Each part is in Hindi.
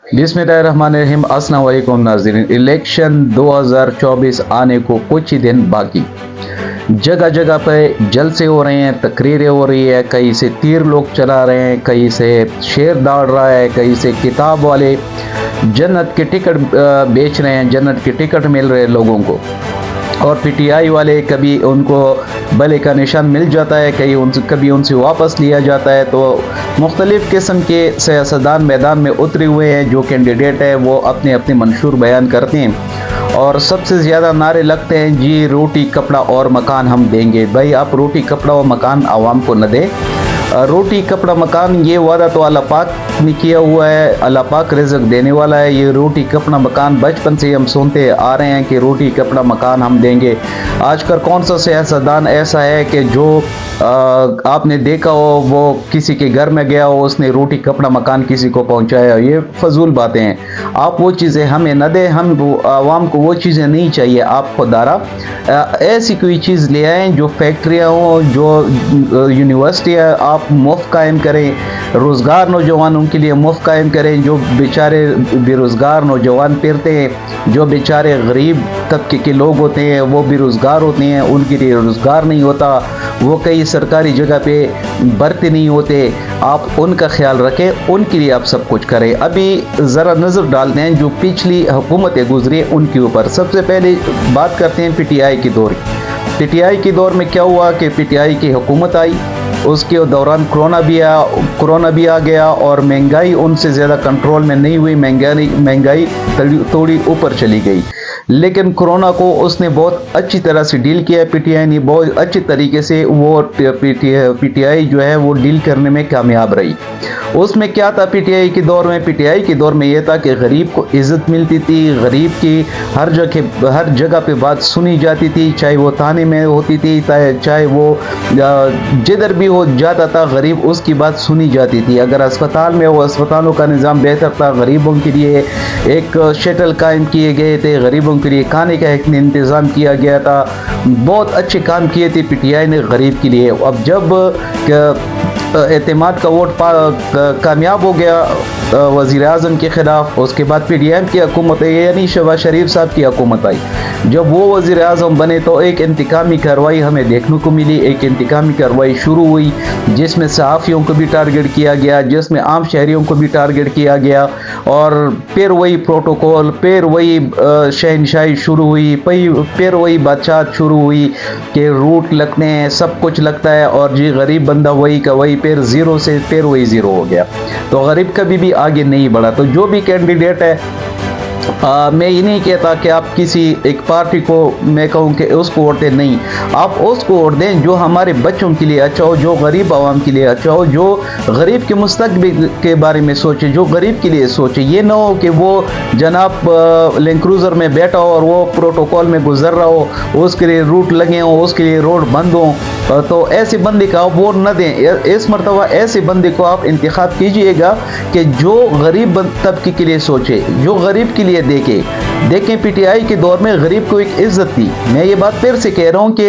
बिस्मिल्लाहिर्रहमानिर्रहीम। अस्सलाम वालेकुम नाज़रीन। इलेक्शन 2024 आने को कुछ ही दिन बाकी। जगह जगह पे जलसे हो रहे हैं, तकरीरें हो रही है, कहीं से तीर लोग चला रहे हैं, कहीं से शेर दौड़ रहा है, कहीं से किताब वाले जन्नत के टिकट बेच रहे हैं, जन्नत के टिकट मिल रहे हैं लोगों को। और पीटीआई वाले कभी उनको भले का निशान मिल जाता है, कभी उनसे वापस लिया जाता है। तो मुख्तलिफ़ किस्म के सियासतदान मैदान में उतरे हुए हैं। जो कैंडिडेट है वो अपने अपने मंशूर बयान करते हैं और सबसे ज़्यादा नारे लगते हैं, जी रोटी कपड़ा और मकान हम देंगे। भाई आप रोटी कपड़ा और मकान आवाम को न दें। रोटी कपड़ा मकान ये वादा तो अल्लाह पाक ने किया हुआ है, अल्लाह पाक रिज़्क़ देने वाला है। ये रोटी कपड़ा मकान बचपन से हम सुनते आ रहे हैं कि रोटी कपड़ा मकान हम देंगे। आजकल कौन सा सियासतदान ऐसा है कि जो आपने देखा हो वो किसी के घर में गया हो, उसने रोटी कपड़ा मकान किसी को पहुंचाया? ये फजूल बातें हैं। आप वो चीज़ें हमें न दें, हम आवाम को वो चीज़ें नहीं चाहिए। आप खुदारा ऐसी कोई चीज़ ले आएँ जो फैक्ट्रियाँ हों, जो यूनिवर्सिटियाँ आप मुफ्त कायम करें, रोज़गार नौजवानों के लिए मुफ्त कायम करें। जो बेचारे बेरोज़गार नौजवान फिरते हैं, जो बेचारे गरीब तबके के लोग होते हैं, वो बेरोज़गार होते हैं, उनके लिए रोज़गार नहीं होता, वो कई सरकारी जगह पे भर्ती नहीं होते, आप उनका ख्याल रखें, उनके लिए आप सब कुछ करें। अभी ज़रा नज़र डालते हैं जो पिछली हुकूमतें गुजरी उनके ऊपर। सबसे पहले बात करते हैं पीटीआई के दौर की। पीटीआई के दौर में क्या हुआ कि पीटीआई की हुकूमत आई, उसके दौरान कोरोना भी आ गया और महंगाई उनसे ज़्यादा कंट्रोल में नहीं हुई। महंगाई थोड़ी ऊपर चली गई, लेकिन कोरोना को उसने बहुत अच्छी तरह से डील किया। पीटीआई ने बहुत अच्छी तरीके से वो पीटीआई जो है वो डील करने में कामयाब रही। उसमें क्या था पीटीआई के दौर में? पीटीआई के दौर में यह था कि गरीब को इज़्ज़त मिलती थी, गरीब की हर जगह पे बात सुनी जाती थी, चाहे वो थाने में होती थी, चाहे वो जिधर भी हो जाता था, गरीब उसकी बात सुनी जाती थी। अगर अस्पताल में हो, अस्पतालों का निज़ाम बेहतर था, गरीबों के लिए एक शटल कायम किए गए थे, गरीबों के लिए खाने का एक इंतज़ाम किया गया था। बहुत अच्छे काम किए थे पीटीआई ने गरीब के लिए। अब जब एतमाद का वोट कामयाब हो गया वज़ीर आज़म के ख़िलाफ़, उसके बाद पीडीएम की हुकूमत यानी शहबाज शरीफ साहब की हुकूमत आई। जब वो वज़ीर आज़म बने तो एक इंतकामी कार्रवाई हमें देखने को मिली। एक इंतकामी कार्रवाई शुरू हुई जिसमें सहाफ़ियों को भी टारगेट किया गया, जिसमें आम शहरियों को भी टारगेट किया गया। और फिर वही प्रोटोकॉल, फिर वही शहनशाही शुरू हुई, फिर वही बादशाह शुरू हुई कि रूट लगते हैं, सब कुछ लगता है और जी गरीब बंदा वही का वही, फिर ज़ीरो से फिर वही ज़ीरो हो गया। तो गरीब कभी भी आगे नहीं बढ़ा। तो जो भी कैंडिडेट है, मैं ये नहीं कहता कि आप किसी एक पार्टी को मैं कहूँ कि उसको वोट दें, नहीं, आप उसको वोट दें जो हमारे बच्चों के लिए अच्छा हो, जो गरीब आवाम के लिए अच्छा हो, जो गरीब के मुस्तकबिल के बारे में सोचे, जो गरीब के लिए सोचे। ये ना हो कि वो जनाब लैंड क्रूज़र में बैठा हो और वो प्रोटोकॉल में गुजर रहा हो, उसके लिए रूट लगे हों, उसके लिए रोड बंद हों। तो ऐसे बंदे का आप वोट न दें। इस मरतबा ऐसे बंदे को आप इंतखाब कीजिएगा कि जो गरीब तबके के लिए सोचे, जो गरीब के लिए देखें पीटीआई के दौर में गरीब को एक इज्जत थी। मैं ये बात फिर से कह रहा हूँ कि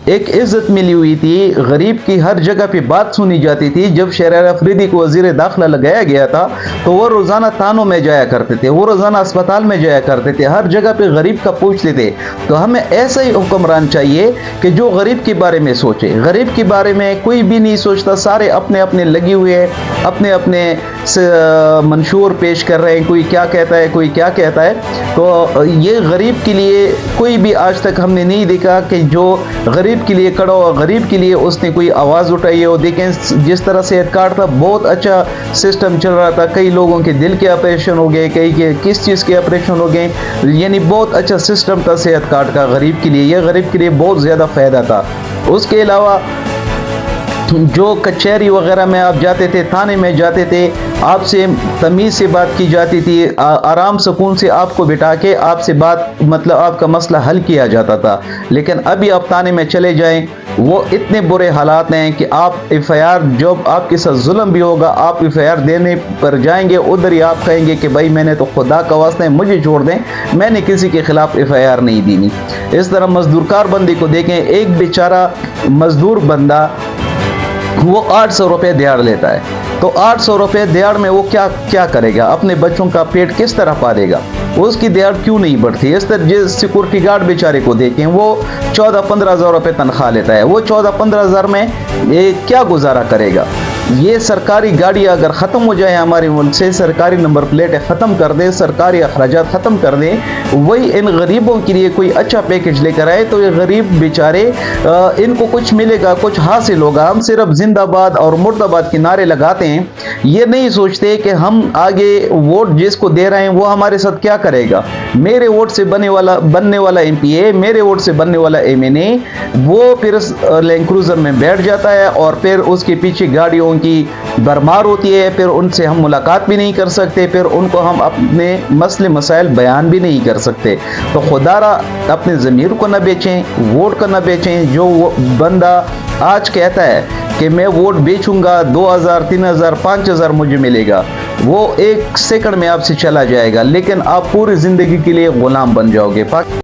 एक इज्जत मिली हुई थी, गरीब की हर जगह पे बात सुनी जाती थी। जब शहर अफरीदी को वजीर दाखिला लगाया गया था तो वो रोज़ाना थानों में जाया करते थे, वो रोज़ाना अस्पताल में जाया करते थे, हर जगह पे गरीब का पूछते थे। तो हमें ऐसा ही हुक्मरान चाहिए कि जो गरीब के बारे में सोचे। गरीब के बारे में कोई भी नहीं सोचता, सारे अपने अपने लगे हुए हैं, अपने अपने मंशूर पेश कर रहे हैं, कोई क्या कहता है, कोई क्या कहता है। तो ये गरीब के लिए कोई भी आज तक हमने नहीं देखा कि जो गरीब के लिए खड़ा हो, गरीब के लिए उसने कोई आवाज़ उठाई हो। देखें जिस तरह सेहत कार्ड था, बहुत अच्छा सिस्टम चल रहा था, कई लोगों के दिल के ऑपरेशन हो गए, कई के किस चीज़ के ऑपरेशन हो गए, यानी बहुत अच्छा सिस्टम था सेहत कार्ड का गरीब के लिए। यह गरीब के लिए बहुत ज़्यादा फ़ायदा था। उसके अलावा जो कचहरी वगैरह में आप जाते थे, थाने में जाते थे, आपसे तमीज़ से बात की जाती थी, आराम सुकून से आपको बिठा के आपसे बात मतलब आपका मसला हल किया जाता था। लेकिन अभी आप थाने में चले जाएं, वो इतने बुरे हालात हैं कि आप एफआईआर, जब आपके साथ जुल्म भी होगा, आप एफआईआर देने पर जाएंगे, उधर ही आप कहेंगे कि भाई मैंने तो खुदा का वास्ता है मुझे छोड़ दें, मैंने किसी के खिलाफ एफआईआर नहीं दी। इस तरह मजदूर कार बंदी को देखें, एक बेचारा मजदूर बंदा वो 800 रुपये दिहाड़ लेता है। तो 800 रुपये दिहाड़ में वो क्या क्या करेगा, अपने बच्चों का पेट किस तरह पालेगा, उसकी दिहाड़ क्यों नहीं बढ़ती। इस तरह जिस सिक्योरिटी गार्ड बेचारे को देखें, वो 14-15 हज़ार रुपये तनख्वाह लेता है, वो 14-15 हज़ार में ये क्या गुजारा करेगा। ये सरकारी गाड़ी अगर ख़त्म हो जाए हमारे मुल्क से, सरकारी नंबर प्लेटें ख़त्म कर दें, सरकारी अखराजात ख़त्म कर दें, वही इन गरीबों के लिए कोई अच्छा पैकेज लेकर आए तो ये गरीब बेचारे इनको कुछ मिलेगा, कुछ हासिल होगा। हम सिर्फ जिंदाबाद और मुर्दाबाद के नारे लगाते हैं, ये नहीं सोचते कि हम आगे वोट जिसको दे रहे हैं वो हमारे साथ क्या करेगा। मेरे वोट से बनने वाला MPA, मेरे वोट से बनने वाला MNA, वो फिर लैंड क्रूजर में बैठ जाता है और फिर उसके पीछे गाड़ियों की भरमार होती है, फिर उनसे हम मुलाकात भी नहीं कर सकते, फिर उनको हम अपने मसले मसाइल बयान भी नहीं कर सकते। तो खुदारा अपने ज़मीर को न बेचें, वोट को न बेचें। जो बंदा आज कहता है कि मैं वोट बेचूंगा, 2000, 3000, 5000 मुझे मिलेगा, वो 1 सेकंड में आपसे चला जाएगा, लेकिन आप पूरी ज़िंदगी के लिए ग़ुलाम बन जाओगे।